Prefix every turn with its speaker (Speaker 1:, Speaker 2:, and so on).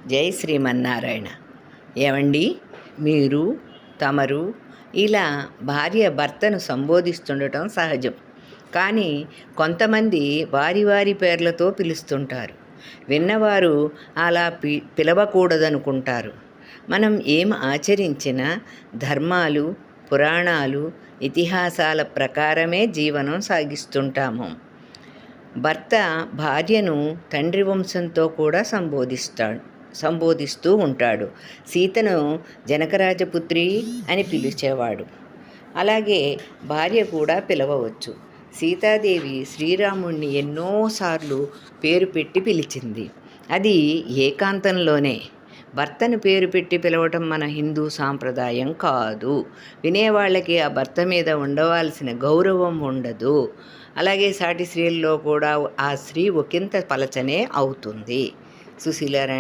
Speaker 1: జై శ్రీమన్నారాయణ. ఏమండి, మీరు, తమరు ఇలా భార్య భర్తను సంబోధిస్తుండటం సహజం. కానీ కొంతమంది వారి వారి పేర్లతో పిలుస్తుంటారు. విన్నవారు అలా పిలవకూడదనుకుంటారు. మనం ఏం ఆచరించినా ధర్మాలు, పురాణాలు, ఇతిహాసాల ప్రకారమే జీవనం సాగిస్తుంటాము. భర్త భార్యను తండ్రి వంశంతో కూడా సంబోధిస్తూ ఉంటాడు. సీతను జనకరాజపుత్రి అని పిలిచేవాడు. అలాగే భార్య కూడా పిలవవచ్చు. సీతాదేవి శ్రీరాముణ్ణి ఎన్నోసార్లు పేరు పెట్టి పిలిచింది. అది ఏకాంతంలోనే. భర్తను పేరు పెట్టి పిలవటం మన హిందూ సాంప్రదాయం కాదు. వినేవాళ్ళకి ఆ భర్త మీద ఉండవలసిన గౌరవం ఉండదు. అలాగే సాటి స్త్రీల్లో కూడా ఆ స్త్రీ ఒకంత పలచనే అవుతుంది. సుశీలారాయణ